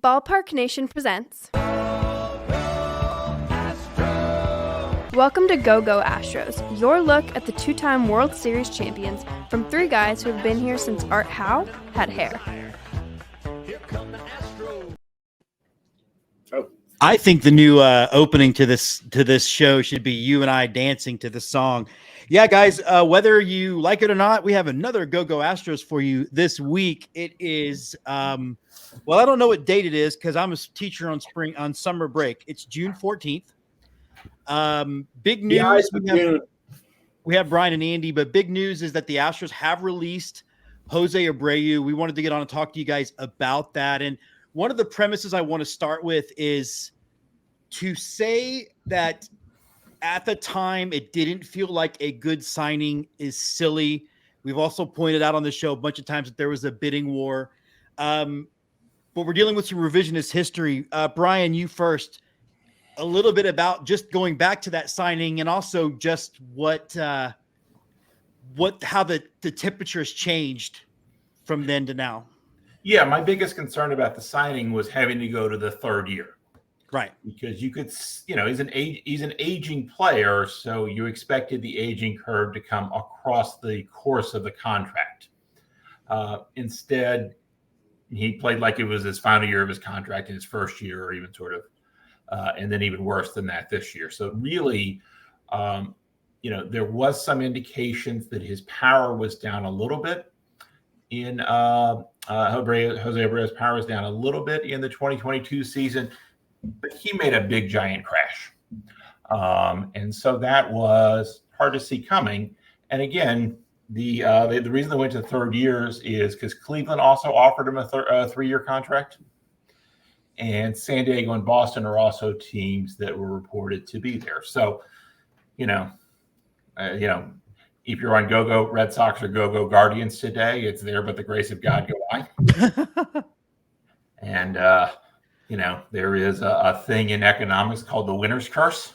Ballpark Nation presents. Welcome to Go Go Astros, your look at the two-time World Series champions from three guys who have been here since Art Howe had hair. I think the new opening to this show should be you and I dancing to the song. Yeah, guys, whether you like it or not, we have another Go Go Astros for you this week. It is, well, I don't know what date it is because I'm a teacher on summer break. It's June 14th. Big news. We have Brian and Andy, but big news is that the Astros have released Jose Abreu. We wanted to get on and talk to you guys about that. And one of the premises I want to start with is to say that at the time it didn't feel like a good signing is silly. We've also pointed out on the show a bunch of times that there was a bidding war. But we're dealing with some revisionist history. Brian, you first. A little bit about just going back to that signing and also just how the temperature has changed from then to now. Yeah, my biggest concern about the signing was having to go to the third year. Right. Because you could, he's an aging player, so you expected the aging curve to come across the course of the contract. Instead, he played like it was his final year of his contract in his first year, or even sort of, and then even worse than that this year. So really, there was some indications that his power was down a little bit in Jose Abreu's power was down a little bit in the 2022 season, but he made a big giant crash. And so that was hard to see coming. And again, the reason they went to third years is because Cleveland also offered him a 3-year contract. And San Diego and Boston are also teams that were reported to be there. So, if you're on Go-Go Red Sox or Go-Go Guardians today, it's there, but the grace of God go by. And, there is a thing in economics called the winner's curse.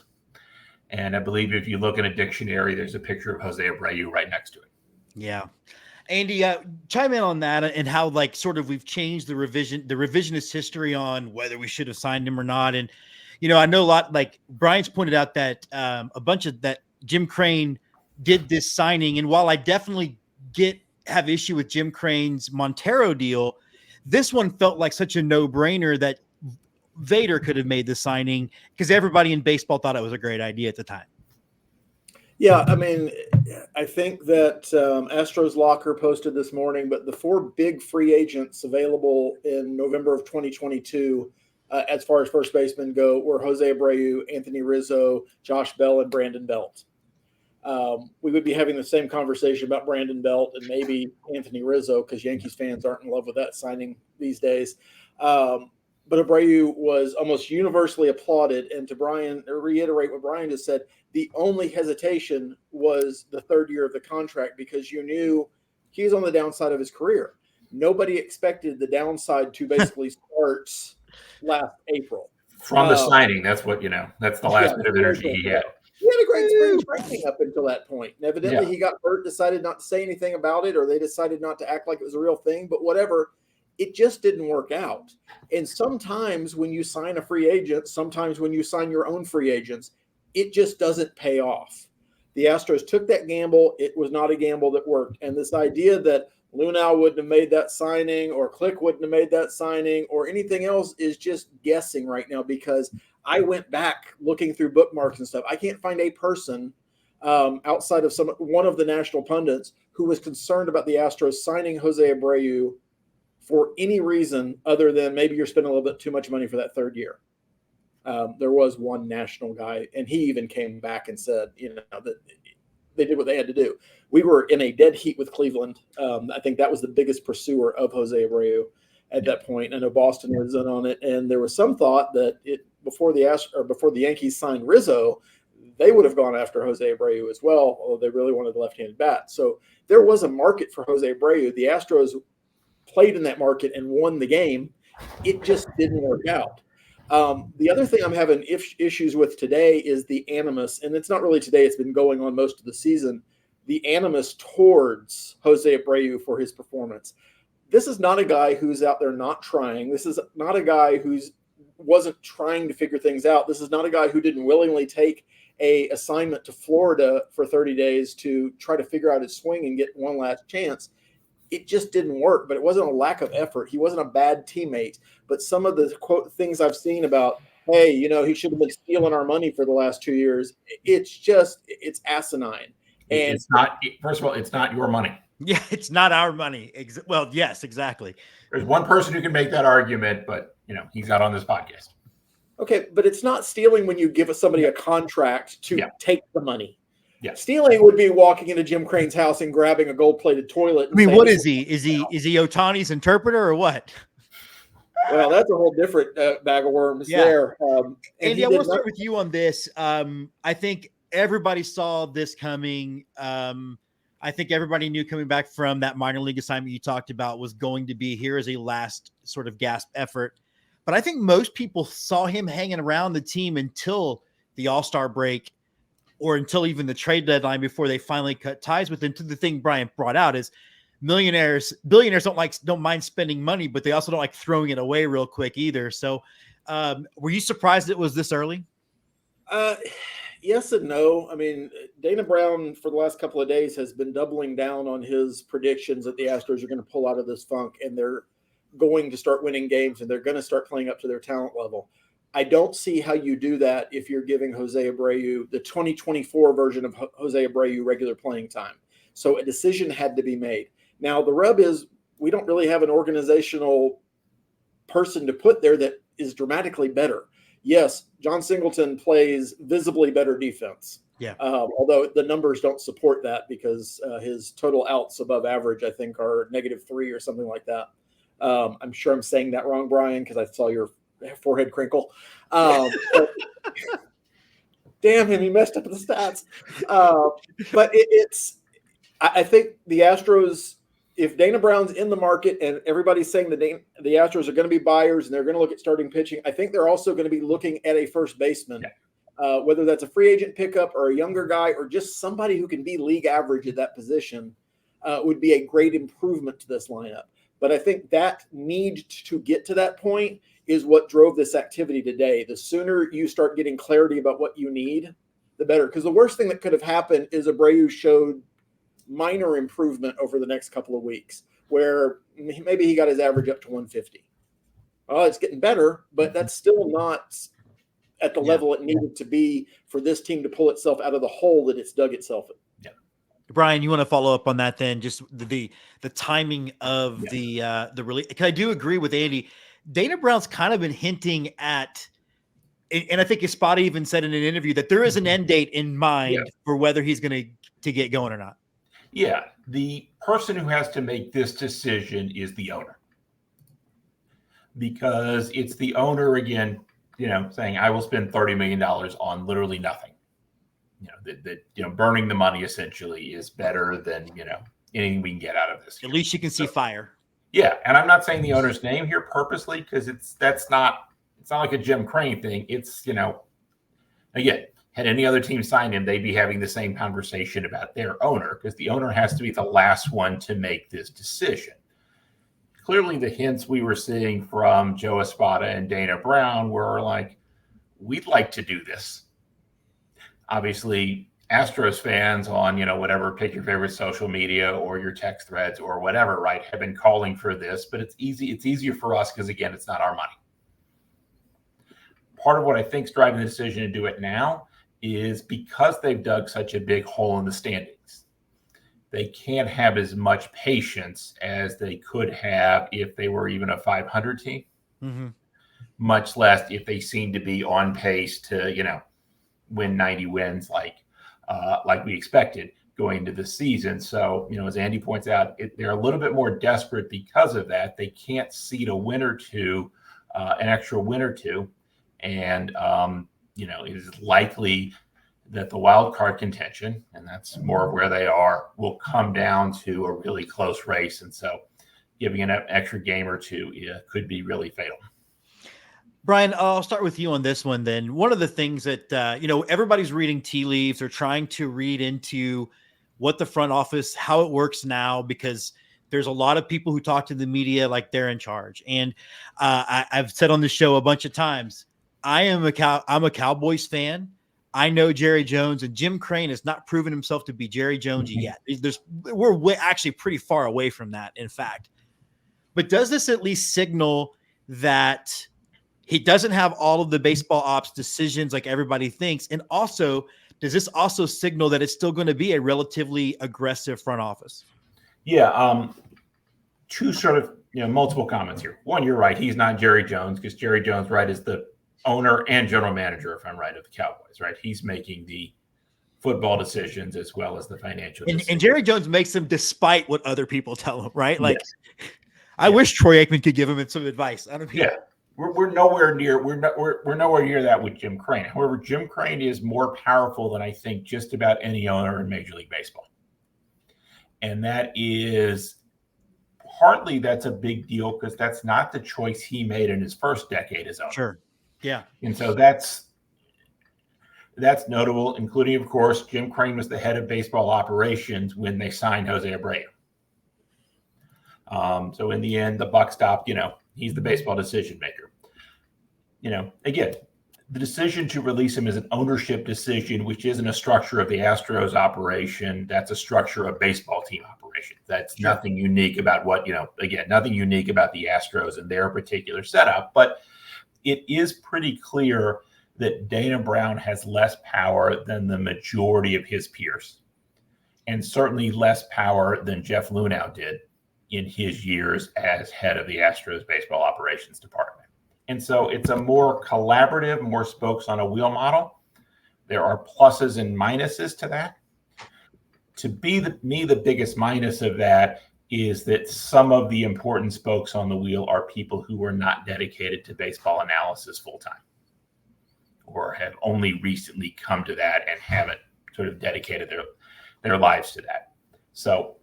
And I believe if you look in a dictionary, there's a picture of Jose Abreu right next to it. Yeah. Andy, chime in on that and how sort of we've changed the revisionist history on whether we should have signed him or not. And, I know a lot, like Brian's pointed out that a bunch of that Jim Crane did this signing. And while I definitely have issue with Jim Crane's Montero deal, this one felt like such a no-brainer that Vader could have made the signing because everybody in baseball thought it was a great idea at the time. Yeah, I mean, I think that Astros Locker posted this morning, but the 4 big free agents available in November of 2022, as far as first basemen go, were Jose Abreu, Anthony Rizzo, Josh Bell, and Brandon Belt. We would be having the same conversation about Brandon Belt and maybe Anthony Rizzo because Yankees fans aren't in love with that signing these days. But Abreu was almost universally applauded. And to reiterate what Brian just said, the only hesitation was the third year of the contract because you knew he was on the downside of his career. Nobody expected the downside to basically start last April. From the signing, that's what, that's the last bit of energy he had. He had a great spring training up until that point. And evidently he got hurt, decided not to say anything about it, or they decided not to act like it was a real thing. But whatever, it just didn't work out. And sometimes when you sign a free agent, sometimes when you sign your own free agents, it just doesn't pay off. The Astros took that gamble. It was not a gamble that worked. And this idea that Lunau wouldn't have made that signing or Click wouldn't have made that signing or anything else is just guessing right now because I went back looking through bookmarks and stuff. I can't find a person outside of one of the national pundits who was concerned about the Astros signing Jose Abreu for any reason other than maybe you're spending a little bit too much money for that third year. There was one national guy, and he even came back and said, that they did what they had to do. We were in a dead heat with Cleveland. I think that was the biggest pursuer of Jose Abreu at that point. I know Boston was in on it, and there was some thought that before the Yankees signed Rizzo, they would have gone after Jose Abreu as well, although they really wanted the left-handed bat. So there was a market for Jose Abreu. The Astros played in that market and won the game. It just didn't work out. The other thing I'm having issues with today is the animus, and it's not really today, it's been going on most of the season, the animus towards Jose Abreu for his performance. this is not a guy who's out there not trying. This is not a guy who's wasn't trying to figure things out. This is not a guy who didn't willingly take a assignment to Florida for 30 days to try to figure out his swing and get one last chance. It just didn't work, but it wasn't a lack of effort. He wasn't a bad teammate, but some of the quote things I've seen about, hey, he should have been stealing our money for the last 2 years. It's asinine. And it's not, first of all, it's not your money. Yeah, it's not our money. Well, yes, exactly. There's one person who can make that argument, but he's not on this podcast. Okay, but it's not stealing when you give somebody a contract to take the money. Yeah. Stealing would be walking into Jim Crane's house and grabbing a gold-plated toilet. I mean, what is he? Is he Ohtani's interpreter or what? Well, that's a whole different bag of worms there. Andy, I want to start with you on this. I think everybody saw this coming. I think everybody knew coming back from that minor league assignment you talked about was going to be here as a last sort of gasp effort. But I think most people saw him hanging around the team until the All-Star break or until even the trade deadline before they finally cut ties with him. To the thing Brian brought out is billionaires don't mind spending money, but they also don't like throwing it away real quick either. So were you surprised it was this early? Yes and no. I mean, Dana Brown for the last couple of days has been doubling down on his predictions that the Astros are going to pull out of this funk and they're going to start winning games and they're going to start playing up to their talent level. I don't see how you do that if you're giving Jose Abreu the 2024 version of Jose Abreu regular playing time. So a decision had to be made. Now, the rub is we don't really have an organizational person to put there that is dramatically better. Yes, John Singleton plays visibly better defense. Yeah. Although the numbers don't support that because his total outs above average, I think, are -3 or something like that. I'm sure I'm saying that wrong, Brian, because I saw your forehead crinkle. Damn him, he messed up the stats. But I think the Astros, if Dana Brown's in the market and everybody's saying the Astros are going to be buyers and they're going to look at starting pitching, I think they're also going to be looking at a first baseman, whether that's a free agent pickup or a younger guy or just somebody who can be league average at that position would be a great improvement to this lineup. But I think that need to get to that point is what drove this activity today. The sooner you start getting clarity about what you need, the better. Because the worst thing that could have happened is Abreu showed minor improvement over the next couple of weeks, where maybe he got his average up to 150. Well, it's getting better, but that's still not at the level it needed to be for this team to pull itself out of the hole that it's dug itself in. Yeah. Brian, you want to follow up on that then? Just the timing of the release. I do agree with Andy. Dana Brown's kind of been hinting at, and I think Espada even said in an interview that there is an end date in mind for whether he's going to get going or not. Yeah, the person who has to make this decision is the owner, because it's the owner again, saying I will spend $30 million on literally nothing. Burning the money essentially is better than anything we can get out of this. At least you can see fire. Yeah, and I'm not saying the owner's name here purposely because it's not like a Jim Crane thing. It's again. Had any other team signed him, they'd be having the same conversation about their owner because the owner has to be the last one to make this decision. Clearly, the hints we were seeing from Joe Espada and Dana Brown were like, we'd like to do this. Obviously, Astros fans on, whatever, pick your favorite social media or your text threads or whatever, right, have been calling for this, but it's easier for us because, again, it's not our money. Part of what I think is driving the decision to do it now is because they've dug such a big hole in the standings. They can't have as much patience as they could have if they were even a 500 team, much less if they seem to be on pace to, win 90 wins like we expected going into the season. So, as Andy points out, they're a little bit more desperate because of that. They can't seed a win or two, an extra win or two. And, it is likely that the wild card contention, and that's more of where they are, will come down to a really close race. And so giving an extra game or two could be really fatal. Brian, I'll start with you on this one then. One of the things that, everybody's reading tea leaves or trying to read into what the front office, how it works now, because There's a lot of people who talk to the media like they're in charge. And I've said on the show a bunch of times, I'm a Cowboys fan. I know Jerry Jones, and Jim Crane has not proven himself to be Jerry Jones yet. We're actually pretty far away from that, in fact. But does this at least signal that he doesn't have all of the baseball ops decisions like everybody thinks? And also, does this also signal that it's still going to be a relatively aggressive front office? Yeah. Two sort of, multiple comments here. One, you're right. He's not Jerry Jones, because Jerry Jones, right, is the owner and general manager, if I'm right, of the Cowboys, right? He's making the football decisions as well as the financial decisions. And Jerry Jones makes them despite what other people tell him, right? Like, yes. I wish Troy Aikman could give him some advice. I don't know. Yeah. We're nowhere near we're nowhere near that with Jim Crane. However, Jim Crane is more powerful than I think just about any owner in Major League Baseball. And that is partly that's a big deal because that's not the choice he made in his first decade as owner. Sure. Yeah. And so that's notable, including, of course, Jim Crane was the head of baseball operations when they signed Jose Abreu. So in the end, the buck stopped, he's the baseball decision maker. Again, the decision to release him is an ownership decision, which isn't a structure of the Astros operation. That's a structure of baseball team operation. That's nothing unique about nothing unique about the Astros and their particular setup. But it is pretty clear that Dana Brown has less power than the majority of his peers, and certainly less power than Jeff Luhnow did in his years as head of the Astros baseball operations department. And so it's a more collaborative, more spokes on a wheel model. There are pluses and minuses to that. To be the biggest minus of that is that some of the important spokes on the wheel are people who are not dedicated to baseball analysis full time, or have only recently come to that and haven't sort of dedicated their lives to that. So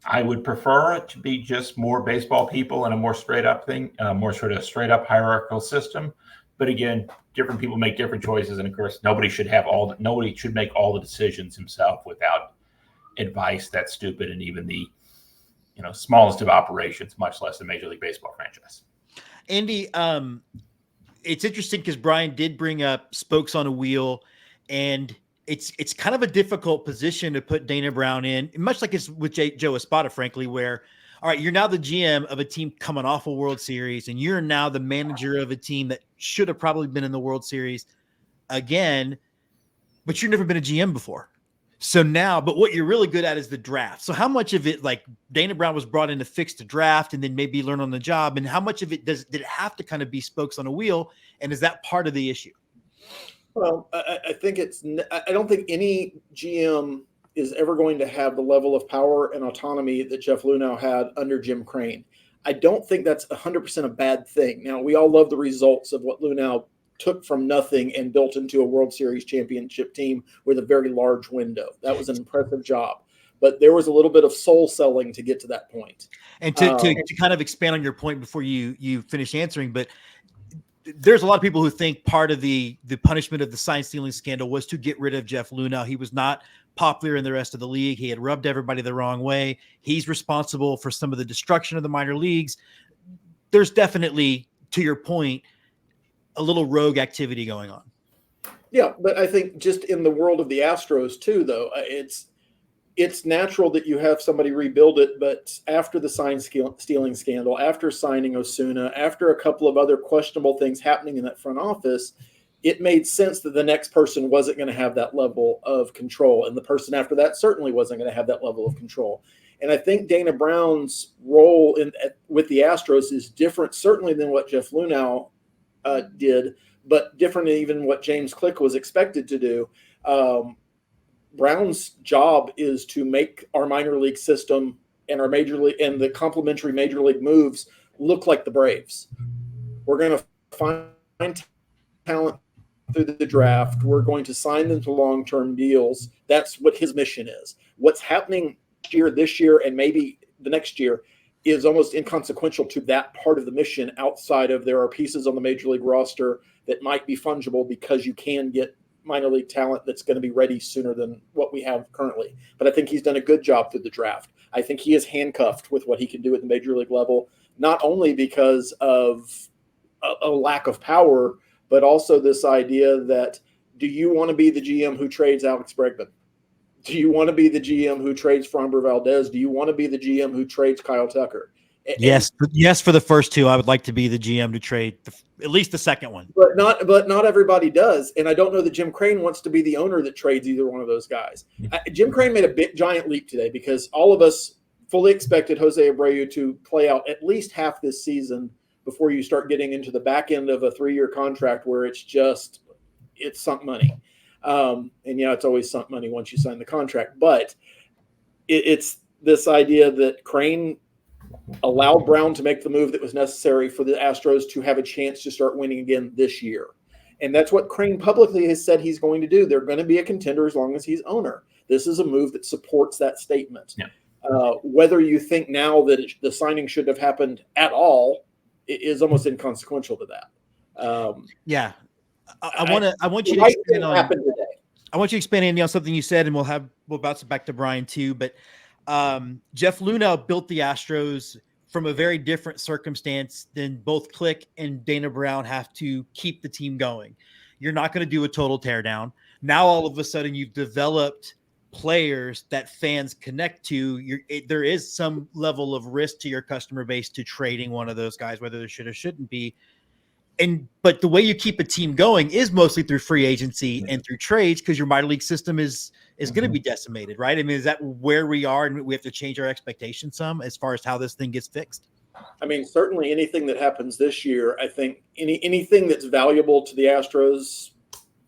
I would prefer it to be just more baseball people and a more straight up thing, more sort of straight up hierarchical system. But again, different people make different choices. And of course, nobody should make all the decisions himself without advice. That's stupid. And even the, smallest of operations, much less a Major League Baseball franchise. Andy, it's interesting because Brian did bring up spokes on a wheel, and it's kind of a difficult position to put Dana Brown in, much like it's with Joe Espada, frankly, where, all right, you're now the GM of a team coming off a World Series, and you're now the manager of a team that should have probably been in the World Series again, but you've never been a GM before. So now, but what you're really good at is the draft. So how much of it, like Dana Brown was brought in to fix the draft and then maybe learn on the job, and how much of it did it have to kind of be spokes on a wheel? And is that part of the issue? Well, I think I don't think any GM is ever going to have the level of power and autonomy that Jeff Luhnow had under Jim Crane. I don't think that's 100% a bad thing. Now, we all love the results of what Luhnow took from nothing and built into a World Series championship team with a very large window. That was an impressive job. But there was a little bit of soul selling to get to that point. And to kind of expand on your point before you finish answering, but there's a lot of people who think part of the punishment of the sign stealing scandal was to get rid of Jeff Luhnow. He was not popular in the rest of the league. He had rubbed everybody the wrong way. He's responsible for some of the destruction of the minor leagues. There's definitely, to your point, a little rogue activity going on. Yeah, but I think just in the world of the Astros too, though, it's natural that you have somebody rebuild it, but after the sign stealing scandal, after signing Osuna, after a couple of other questionable things happening in that front office, it made sense that the next person wasn't going to have that level of control. And the person after that certainly wasn't going to have that level of control. And I think Dana Brown's role with the Astros is different, certainly than what Jeff Luhnow did, but different than even what James Click was expected to do. Brown's job is to make our minor league system and our major league and the complementary major league moves look like the Braves. We're going to find talent through the draft. We're going to sign them to long-term deals. That's what his mission is. What's happening this year, and maybe the next year is almost inconsequential to that part of the mission, outside of there are pieces on the major league roster that might be fungible because you can get minor league talent that's going to be ready sooner than what we have currently. But I think he's done a good job through the draft. I think he is handcuffed with what he can do at the major league level, not only because of a lack of power, but also this idea that, do you want to be the GM who trades Alex Bregman? Do you want to be the GM who trades Framber Valdez? Do you want to be the GM who trades Kyle Tucker? Yes, for the first two, I would like to be the GM to trade at least the second one. But not everybody does, and I don't know that Jim Crane wants to be the owner that trades either one of those guys. Jim Crane made a giant leap today because all of us fully expected Jose Abreu to play out at least half this season before you start getting into the back end of a 3-year contract where it's sunk money. And it's always sunk money once you sign the contract, but it's this idea that Crane allowed Brown to make the move that was necessary for the Astros to have a chance to start winning again this year. And that's what Crane publicly has said he's going to do. They're going to be a contender as long as he's owner. This is a move that supports that statement. Yeah. Whether you think now that the signing should have happened at all is almost inconsequential to that. Yeah. I want you to expand on today. I want you to expand, Andy, on something you said, and we'll bounce it back to Brian too. But Jeff Lunau built the Astros from a very different circumstance than both Click and Dana Brown have to keep the team going. You're not going to do a total teardown. Now, all of a sudden, you've developed players that fans connect to. There is some level of risk to your customer base to trading one of those guys, whether there should or shouldn't be. But the way you keep a team going is mostly through free agency and through trades, because your minor league system is going to be decimated, right? I mean, is that where we are, and we have to change our expectations some as far as how this thing gets fixed? I mean, certainly anything that happens this year, I think anything that's valuable to the Astros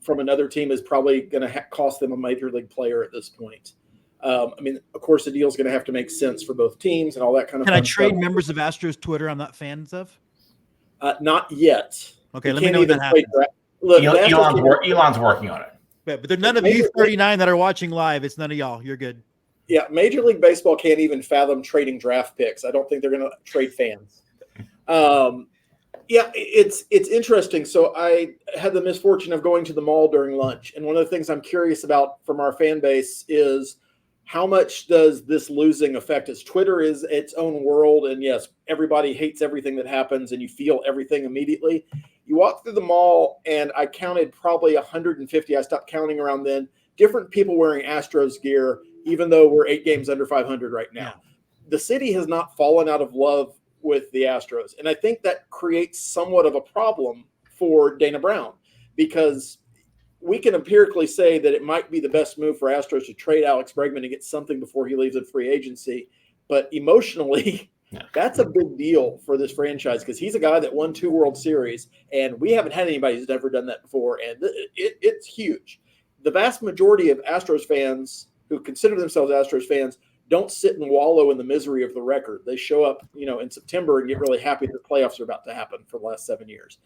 from another team is probably going to cost them a major league player at this point. I mean, of course, the deal is going to have to make sense for both teams and all that kind of. Can I trade members of Astros Twitter I'm not fans of? Not yet. Okay, let me know when that happens. Look, Elon's working on it. But there's none of you 39 that are watching live. It's none of y'all. You're good. Yeah, Major League Baseball can't even fathom trading draft picks. I don't think they're going to trade fans. Yeah, it's interesting. So I had the misfortune of going to the mall during lunch, and one of the things I'm curious about from our fan base is how much does this losing affect us? Twitter is its own world, and yes, everybody hates everything that happens, and you feel everything immediately. You walk through the mall, and I counted probably 150. I stopped counting around then. Different people wearing Astros gear, even though we're 8 games under 500 right now. Yeah. The city has not fallen out of love with the Astros, and I think that creates somewhat of a problem for Dana Brown, because we can empirically say that it might be the best move for Astros to trade Alex Bregman to get something before he leaves in free agency. But emotionally, that's a big deal for this franchise, because he's a guy that won 2 World Series, and we haven't had anybody who's ever done that before. And it's huge. The vast majority of Astros fans who consider themselves Astros fans don't sit and wallow in the misery of the record. They show up, in September and get really happy that the playoffs are about to happen for the last 7 years.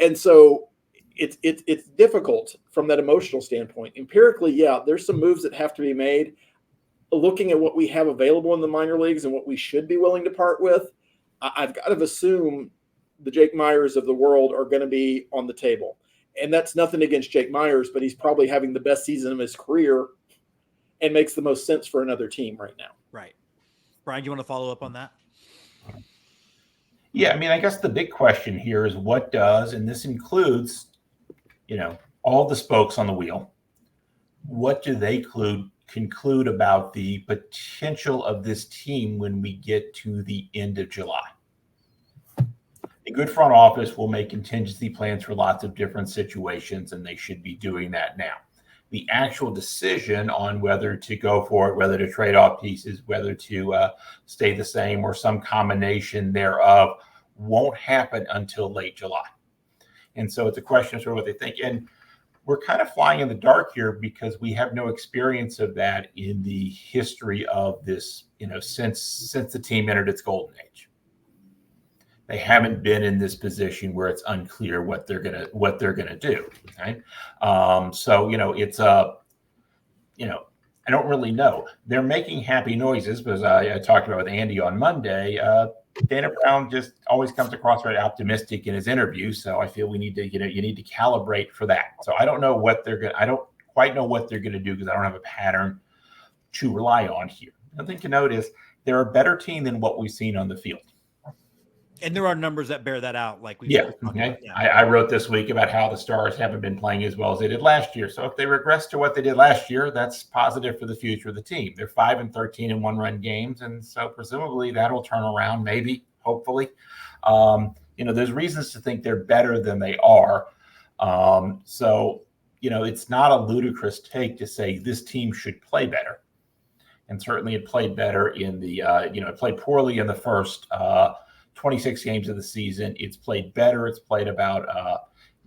And so it's difficult from that emotional standpoint. Empirically, yeah, there's some moves that have to be made. Looking at what we have available in the minor leagues and what we should be willing to part with, I've got to assume the Jake Myers of the world are going to be on the table. And that's nothing against Jake Myers, but he's probably having the best season of his career and makes the most sense for another team right now. Right. Brian, you want to follow up on that? Yeah, I mean, I guess the big question here is what does, and this includes, all the spokes on the wheel, what do they conclude about the potential of this team when we get to the end of July? A good front office will make contingency plans for lots of different situations, and they should be doing that now. The actual decision on whether to go for it, whether to trade off pieces, whether to stay the same or some combination thereof won't happen until late July. And so it's a question of sort of what they think. And we're kind of flying in the dark here because we have no experience of that in the history of this, since the team entered its golden age. They haven't been in this position where it's unclear what they're gonna do. Right? So it's I don't really know. They're making happy noises because I talked about with Andy on Monday. Dana Brown just always comes across very optimistic in his interviews, so I feel we need to you need to calibrate for that. So I don't know what I don't quite know what they're gonna do because I don't have a pattern to rely on here. Another thing to note is they're a better team than what we've seen on the field. And there are numbers that bear that out. Like I wrote this week about how the Stars haven't been playing as well as they did last year. So if they regress to what they did last year, that's positive for the future of the team. They're 5-13 in one-run games, and so presumably that'll turn around. Maybe, hopefully, there's reasons to think they're better than they are. It's not a ludicrous take to say this team should play better. And certainly it played better in the, it played poorly in the first 26 games of the season. It's played better. It's played about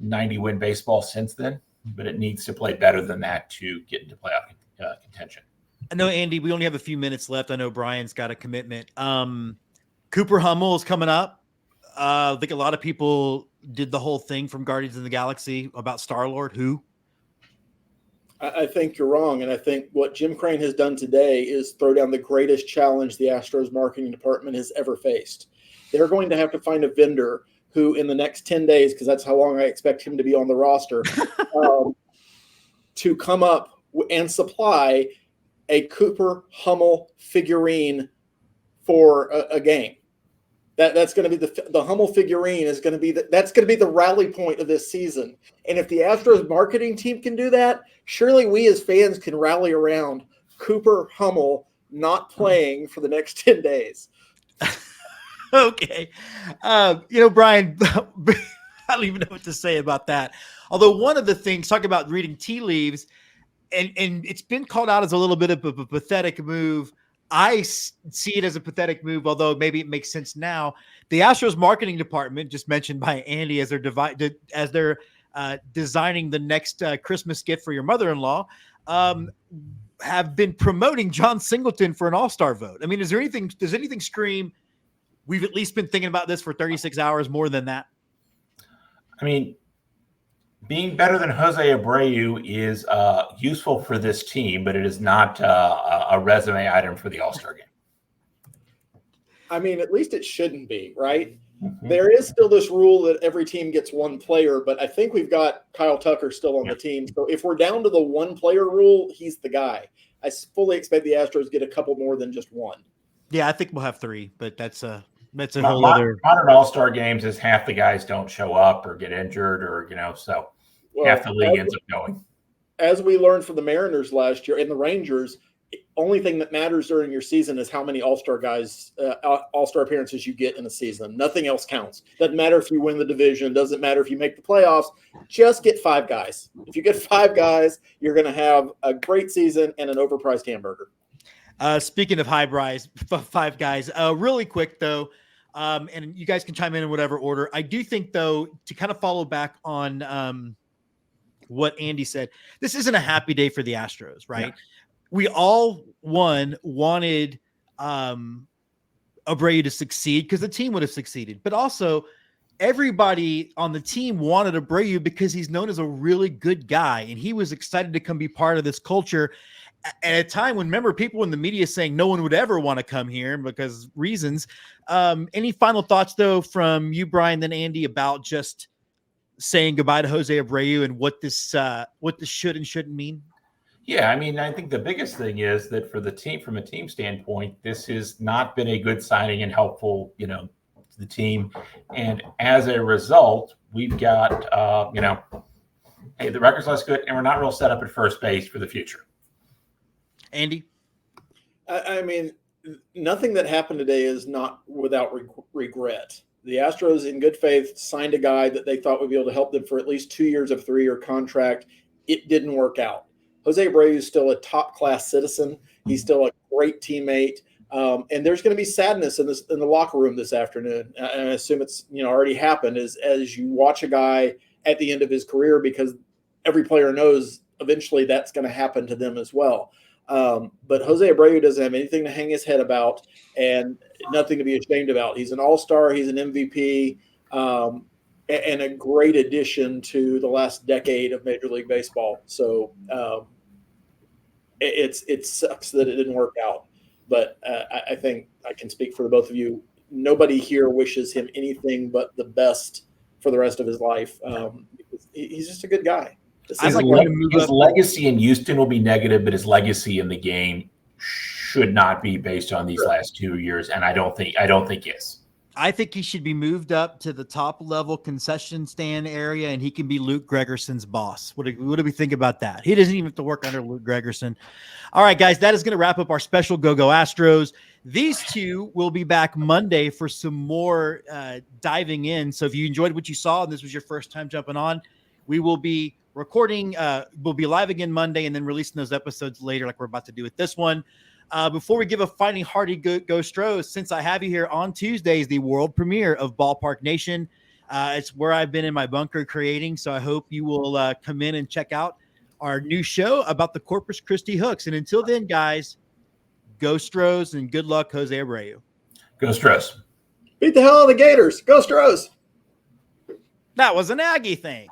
90-win baseball since then, but it needs to play better than that to get into playoff contention. I know, Andy, we only have a few minutes left. I know Brian's got a commitment. Cooper Hummel is coming up. I think a lot of people did the whole thing from Guardians of the Galaxy about Star-Lord. Who? I think you're wrong, and I think what Jim Crane has done today is throw down the greatest challenge the Astros marketing department has ever faced. They're going to have to find a vendor who, in the next 10 days, because that's how long I expect him to be on the roster, to come up and supply a Cooper Hummel figurine for a game. That's going to be the Hummel figurine is going to be that's going to be the rally point of this season. And if the Astros marketing team can do that, surely we as fans can rally around Cooper Hummel not playing for the next 10 days. Okay. Brian, I don't even know what to say about that. Although one of the things, talk about reading tea leaves, and it's been called out as a little bit of a pathetic move. I see it as a pathetic move, although maybe it makes sense now. The Astros marketing department, just mentioned by Andy, as they're designing the next Christmas gift for your mother-in-law, have been promoting John Singleton for an all-star vote. I mean, does anything scream, we've at least been thinking about this for 36 hours more than that? I mean, being better than Jose Abreu is useful for this team, but it is not a resume item for the All-Star game. I mean, at least it shouldn't be, right? Mm-hmm. There is still this rule that every team gets one player, but I think we've got Kyle Tucker still on the team. So if we're down to the one-player rule, he's the guy. I fully expect the Astros to get a couple more than just one. Yeah, I think we'll have three, but that's a whole other. Modern All-Star games is half the guys don't show up or get injured or, so half the league ends up going. As we learned from the Mariners last year and the Rangers, the only thing that matters during your season is how many All-Star guys, All-Star appearances you get in a season. Nothing else counts. Doesn't matter if you win the division. Doesn't matter if you make the playoffs. Just get 5 guys. If you get 5 guys, you're going to have a great season and an overpriced hamburger. Speaking of high price, 5 guys, really quick though, and you guys can chime in whatever order. I do think though, to kind of follow back on what Andy said, this isn't a happy day for the Astros, right? Yeah. We all wanted Abreu to succeed because the team would have succeeded, but also everybody on the team wanted Abreu because he's known as a really good guy, and he was excited to come be part of this culture at a time when, remember, people in the media saying no one would ever want to come here because reasons. Any final thoughts though from you, Brian, then Andy, about just saying goodbye to Jose Abreu and what this should and shouldn't mean? Yeah, I mean, I think the biggest thing is that for the team, from a team standpoint, this has not been a good signing and helpful, to the team. And as a result, we've got, hey, the record's less good, and we're not real set up at first base for the future. Andy? I mean, nothing that happened today is not without regret. The Astros, in good faith, signed a guy that they thought would be able to help them for at least 2 years of a 3-year contract. It didn't work out. Jose Abreu is still a top-class citizen. He's still a great teammate. And there's going to be sadness in the locker room this afternoon. And I assume it's already happened as you watch a guy at the end of his career, because every player knows eventually that's going to happen to them as well. But Jose Abreu doesn't have anything to hang his head about and nothing to be ashamed about. He's an all-star. He's an MVP. And a great addition to the last decade of Major League Baseball. So it sucks that it didn't work out. But I think I can speak for the both of you. Nobody here wishes him anything but the best for the rest of his life. He's just a good guy. His legacy in Houston will be negative, but his legacy in the game should not be based on these last 2 years, and I don't think is. I think he should be moved up to the top level concession stand area, and he can be Luke Gregerson's boss. What do we think about that? He doesn't even have to work under Luke Gregerson. All right, guys, that is going to wrap up our special Go-Go Astros. These two will be back Monday for some more diving in. So if you enjoyed what you saw and this was your first time jumping on, we will be recording. We'll be live again Monday and then releasing those episodes later like we're about to do with this one. Before we give a fighting hearty go Stros, since I have you here on Tuesdays, the world premiere of Ballpark Nation. It's where I've been in my bunker creating. So I hope you will come in and check out our new show about the Corpus Christi Hooks. And until then, guys, go Stros and good luck, Jose Abreu. Go Stros. Beat the hell out of the Gators. Go Stros. That was an Aggie thing.